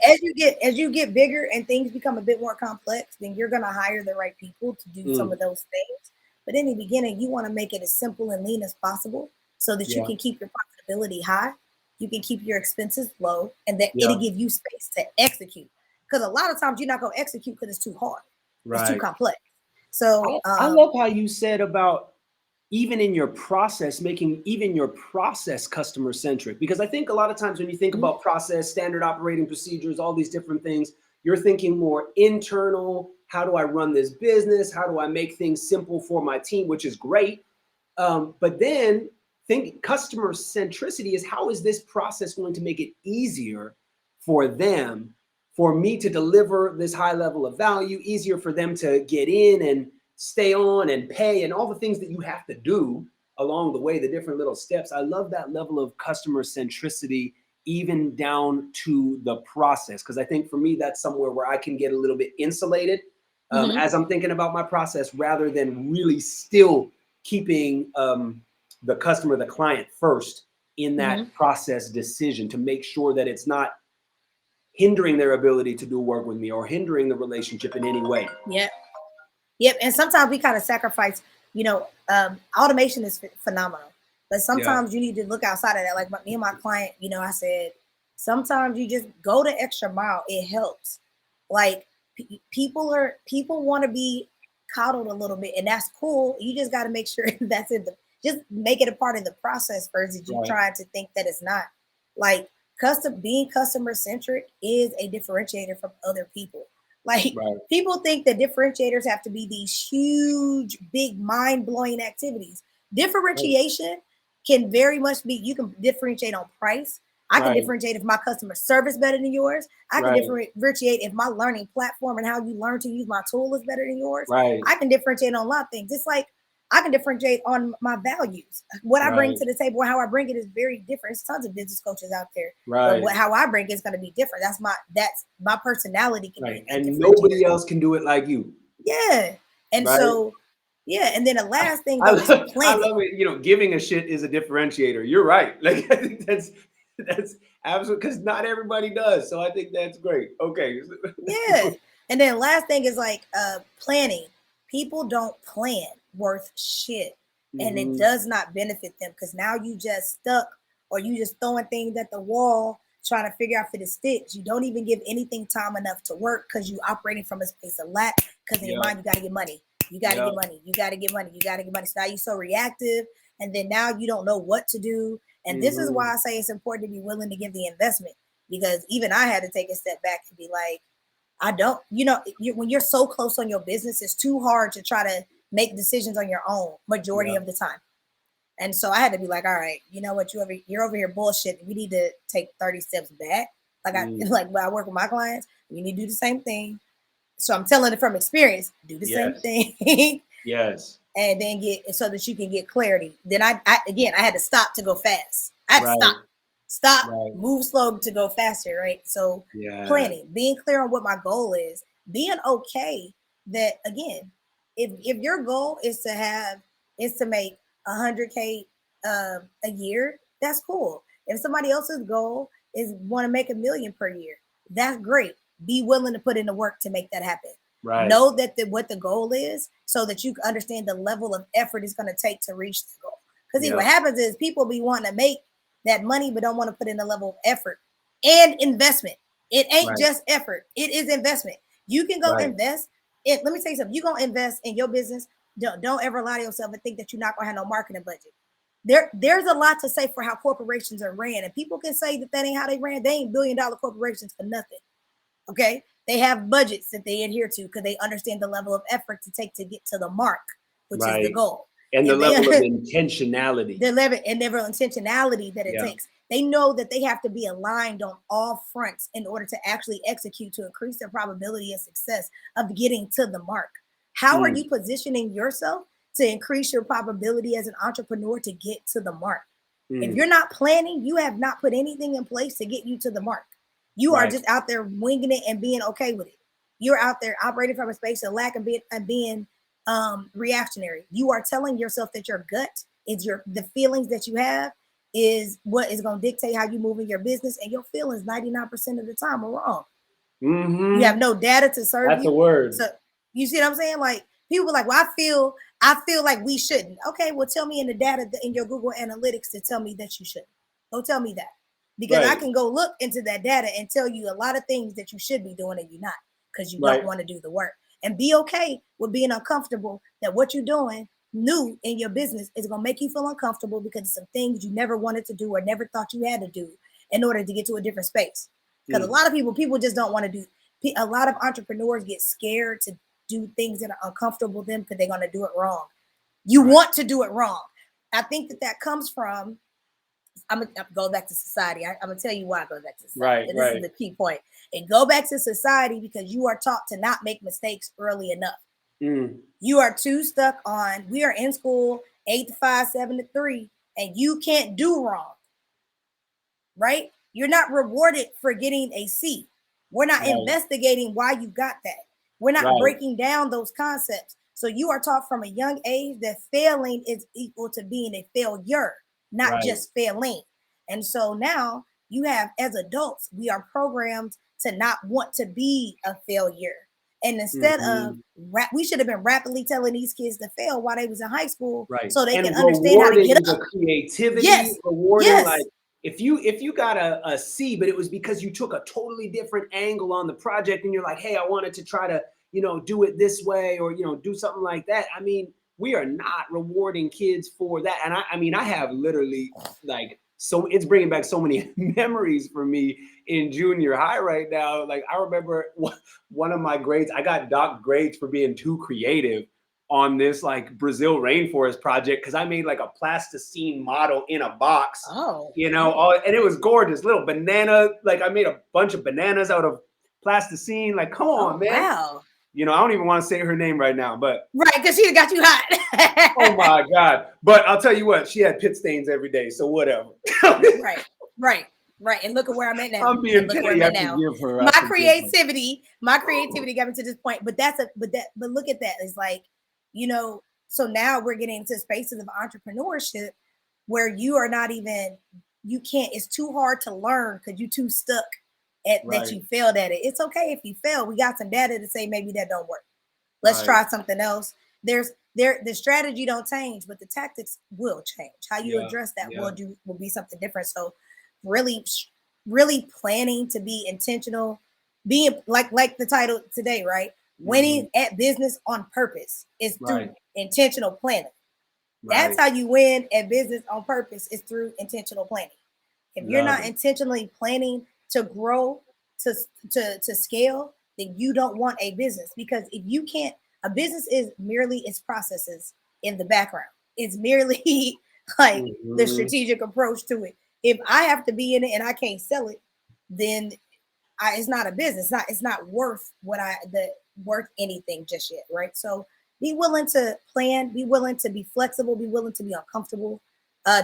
as you get bigger and things become a bit more complex, then you're gonna hire the right people to do some Mm. of those things. But in the beginning, you want to make it as simple and lean as possible so that you Yeah. can keep your profitability high, you can keep your expenses low, and that Yeah. it'll give you space to execute. Because a lot of times you're not gonna execute because it's too hard, it's too Right. complex. So I love how you said about even in your process, making even your process customer centric. Because I think a lot of times when you think mhm, about process, standard operating procedures, all these different things, you're thinking more internal. How do I run this business? How do I make things simple for my team? Which is great. But then think customer centricity is, how is this process going to make it easier for them, for me to deliver this high level of value, easier for them to get in and stay on and pay and all the things that you have to do along the way, the different little steps. I love that level of customer centricity, even down to the process. Because I think for me, that's somewhere where I can get a little bit insulated as I'm thinking about my process, rather than really still keeping the customer, the client first in that process decision, to make sure that it's not hindering their ability to do work with me or hindering the relationship in any way. Yep. And sometimes we kind of sacrifice, automation is phenomenal, but sometimes you need to look outside of that. Like me and my client, I said, sometimes you just go the extra mile. It helps. Like people want to be coddled a little bit, and that's cool. You just got to make sure that's just make it a part of the process versus you trying to think that it's not. Like being customer centric is a differentiator from other people. Like people think that differentiators have to be these huge, big, mind-blowing activities. Differentiation can very much be, you can differentiate on price. I can differentiate if my customer service better than yours. I can differentiate if my learning platform and how you learn to use my tool is better than yours. I can differentiate on a lot of things. It's like I can differentiate on my values. What I bring to the table, how I bring it is very different. There's tons of business coaches out there. But how I bring it is going to be different. That's my personality. And nobody else can do it like you. Yeah. And so, and then the last thing is planning. I love it. Giving a shit is a differentiator. You're right. Like, I think that's absolute, because not everybody does. So I think that's great. Okay. Yeah. And then last thing is like planning. People don't plan worth shit, and it does not benefit them, because now you just stuck, or you just throwing things at the wall trying to figure out if it sticks. You don't even give anything time enough to work, because you operating from a space of lack, because in your mind you got to get money, you got to get money, you got to get money, you got to get money. So now you're so reactive, and then now you don't know what to do. And this is why I say it's important to be willing to give the investment, because even I had to take a step back and be like, I don't, when you're so close on your business, it's too hard to try to make decisions on your own majority of the time. And so I had to be like, all right, you know what, you're over here bullshitting. We need to take 30 steps back. Like when I work with my clients, we need to do the same thing. So I'm telling it from experience, do the same thing. And then so that you can get clarity. Then I had to stop to go fast. I had to stop, move slow to go faster, right? So planning, being clear on what my goal is, being okay that, again, if your goal is to make 100K a year, that's cool. If somebody else's goal is want to make $1 million per year, that's great. Be willing to put in the work to make that happen. Know that what the goal is, so that you can understand the level of effort it's going to take to reach the goal. Because what happens is people be wanting to make that money, but don't want to put in the level of effort and investment. It ain't just effort. It is investment. You can go invest. Let me tell you something. You're going to invest in your business. Don't ever lie to yourself and think that you're not going to have no marketing budget. There's a lot to say for how corporations are ran. And people can say that ain't how they ran. They ain't billion-dollar corporations for nothing. Okay? They have budgets that they adhere to because they understand the level of effort to take to get to the mark, which is the goal. And the level of intentionality. The level of intentionality that it takes. They know that they have to be aligned on all fronts in order to actually execute, to increase their probability of success of getting to the mark. How are you positioning yourself to increase your probability as an entrepreneur to get to the mark? If you're not planning, you have not put anything in place to get you to the mark. You are just out there winging it and being okay with it. You're out there operating from a space of lack and being reactionary. You are telling yourself that your gut is the feelings that you have is what is going to dictate how you move in your business, and your feelings 99% of the time are wrong. You have no data to serve you. That's a word. So you see what I'm saying? Like, people are like, well, I feel like we shouldn't. Okay, well, tell me in the data in your Google Analytics to tell me that you shouldn't. Go tell me that, because I can go look into that data and tell you a lot of things that you should be doing and you're not, because you don't want to do the work. And be okay with being uncomfortable that what you're doing new in your business is going to make you feel uncomfortable, because it's some things you never wanted to do or never thought you had to do in order to get to a different space. Because a lot of people just don't want to do. A lot of entrepreneurs get scared to do things that are uncomfortable to them because they're going to do it wrong. You want to do it wrong. I think that comes from, I'm gonna go back to society. I'm gonna tell you why I go back to society. Right, And this is the key point. And go back to society because you are taught to not make mistakes early enough. You are too stuck on, we are in school 8 to 5, 7 to 3, and you can't do wrong. Right? You're not rewarded for getting a C. We're not investigating why you got that. We're not breaking down those concepts. So you are taught from a young age that failing is equal to being a failure, not just failing. And so now you have, as adults, we are programmed to not want to be a failure. And instead of we should have been rapidly telling these kids to fail while they was in high school, so they can understand how to get up. The creativity, like if you got a C, but it was because you took a totally different angle on the project, and you're like, hey, I wanted to try to do it this way, or do something like that. I mean, we are not rewarding kids for that. And I have literally like, so it's bringing back so many memories for me in junior high right now. Like I remember one of my grades, I got docked grades for being too creative on this like Brazil rainforest project because I made like a plasticine model in a box. And it was gorgeous. Little banana, like I made a bunch of bananas out of plasticine. Like, come on, man. Wow. I don't even want to say her name right now, but because she got you hot. Oh my God. But I'll tell you what, she had pit stains every day, so whatever. Right. And look at where I'm at now. I'm being petty. I now. Give her. My creativity got me to this point. But but look at that. It's like, so now we're getting into spaces of entrepreneurship where you are not even, it's too hard to learn because you're too stuck at that you failed at it. It's okay if you fail. We got some data to say maybe that don't work. Let's try something else. The strategy don't change, but the tactics will change. How you address that will be something different. So really planning to be intentional, being like the title today, right? Winning at business on purpose is through intentional planning. That's how you win at business on purpose, is through intentional planning. If you're not intentionally planning to grow, to scale, then you don't want a business. Because if you can't, a business is merely its processes in the background. It's merely like the strategic approach to it. If I have to be in it and I can't sell it, then it's not a business. It's not worth worth anything just yet, right? So be willing to plan, be willing to be flexible, be willing to be uncomfortable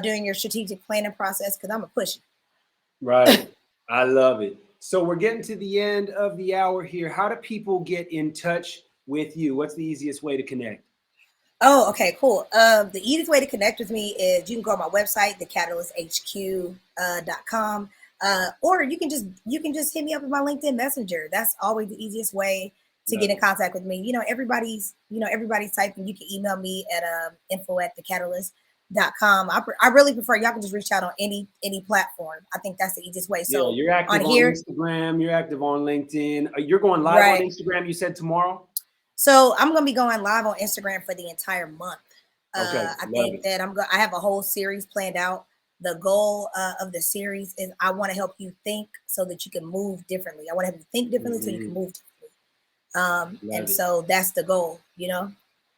during your strategic planning process, because I'm a push it. Right. I love it. So we're getting to the end of the hour here. How do people get in touch with you? What's the easiest way to connect? Oh, okay, cool. The easiest way to connect with me is you can go to my website, thecatalyst.hq.com, or you can just hit me up with my LinkedIn Messenger. That's always the easiest way to get in contact with me. Everybody's typing. You can email me at info@thecatalyst.com. I really prefer y'all can just reach out on any platform. I think that's the easiest way. So you're active on Instagram, you're active on LinkedIn. You're going live on Instagram, you said tomorrow? So I'm going to be going live on Instagram for the entire month. I think that I have a whole series planned out. The goal of the series is I want to help you think so that you can move differently. I want to help you think differently so you can move differently. So that's the goal,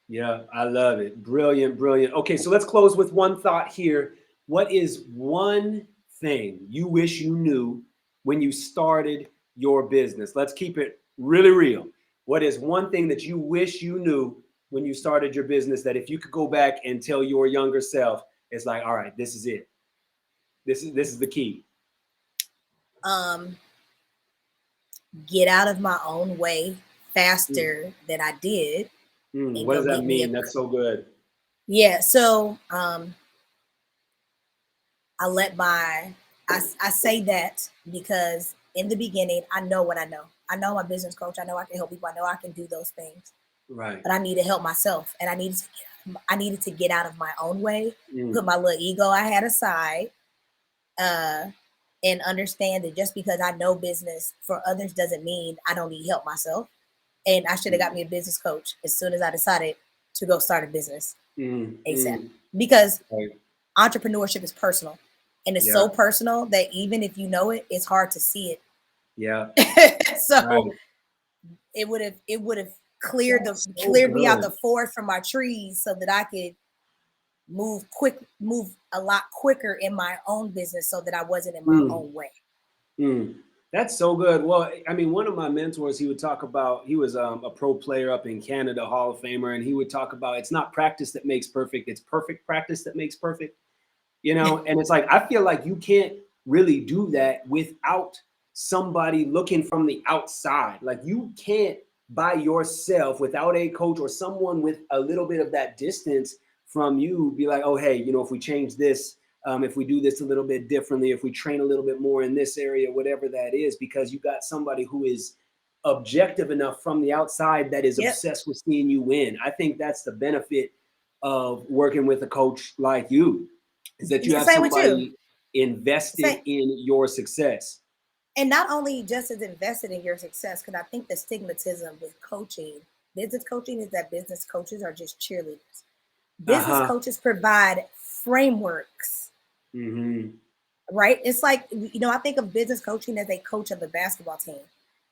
Yeah, I love it. Brilliant. Okay, so let's close with one thought here. What is one thing you wish you knew when you started your business? Let's keep it really real. What is one thing that you wish you knew when you started your business that if you could go back and tell your younger self, it's like, all right, this is it. This is the key. Get out of my own way faster than I did. What does that mean? That's so good. Yeah. So I say that because in the beginning, I know what I know. I know I'm a business coach. I know I can help people. I know I can do those things. Right. But I need to help myself, and I needed to get out of my own way, put my little ego I had aside, and understand that just because I know business for others doesn't mean I don't need help myself. And I should have got me a business coach as soon as I decided to go start a business ASAP. Because entrepreneurship is personal, and it's so personal that even if you know it, it's hard to see it. Yeah. So it would have cleared me out the forest from my trees so that I could move a lot quicker in my own business so that I wasn't in my Mm, own way. mm. That's so good. Well, I mean, one of my mentors, he would talk about, he was a pro player up in Canada, Hall of Famer, and he would talk about it's not practice that makes perfect, it's perfect practice that makes perfect. You know, and it's like I feel like you can't really do that without somebody looking from the outside. Like you can't by yourself without a coach or someone with a little bit of that distance from you be like, oh hey, you know, if we change this, if we do this a little bit differently, if we train a little bit more in this area, whatever that is, because you got somebody who is objective enough from the outside that is Yep. obsessed with seeing you win. I think that's the benefit of working with a coach like you, is that you have Same with you. somebody invested Same, in your success. and not only just as invested in your success, because I think the stigmatism with coaching, business coaching, is that business coaches are just cheerleaders. Business Uh-huh. coaches provide frameworks, Mm-hmm. right? It's like, I think of business coaching as a coach of the basketball team.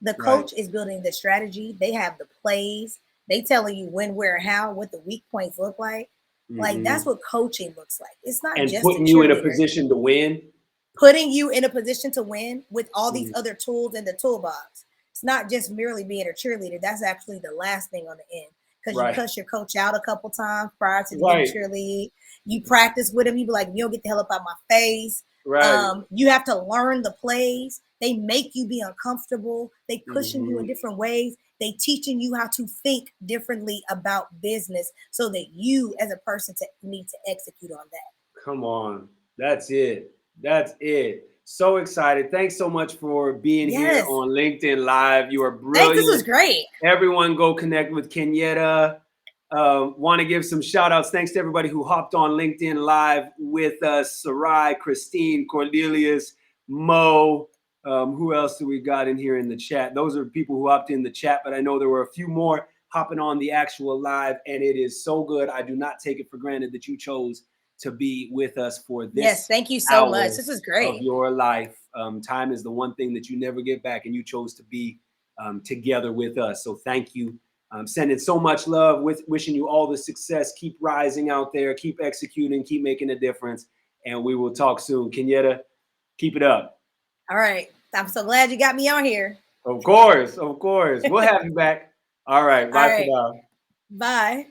The Right. coach is building the strategy, they have the plays, they telling you when, where, how, what the weak points look like. Like that's Mm-hmm. what coaching looks like. It's not And just a putting you in a cheerleader. position to win. Putting you in a position to win with all these Mm. other tools in the toolbox. It's not just merely being a cheerleader. That's actually the last thing on the end, because you Right. cuss your coach out a couple times prior to him Right. cheerlead. You practice with him. You be like, you don't get the hell up out my face. Right. You have to learn the plays. They make you be uncomfortable. They pushing you in Mm-hmm. different ways. They teaching you how to think differently about business so that you as a person need to execute on that. Come on. That's it. That's it. So excited. Thanks so much for being here Yes. on LinkedIn Live. You are Thanks. This was brilliant. great. Everyone go connect with Kenyetta. Want to give some shout outs. Thanks to everybody who hopped on LinkedIn Live with us. Sarai, Christine, Cornelius, Mo. Who else do we got in here in the chat? Those are people who hopped in the chat, but I know there were a few more hopping on the actual live, and it is so good. I do not take it for granted that you chose to be with us for Yes, this thank you so much. hour This is of great. your life. Time is the one thing that you never get back, and you chose to be together with us. So thank you. Sending so much love, with wishing you all the success. Keep rising out there, keep executing, keep making a difference, and we will talk soon. Kenyetta, keep it up. All right. I'm so glad you got me on here. Of course, of course. We'll have you back. All right, All bye for right. now. Bye.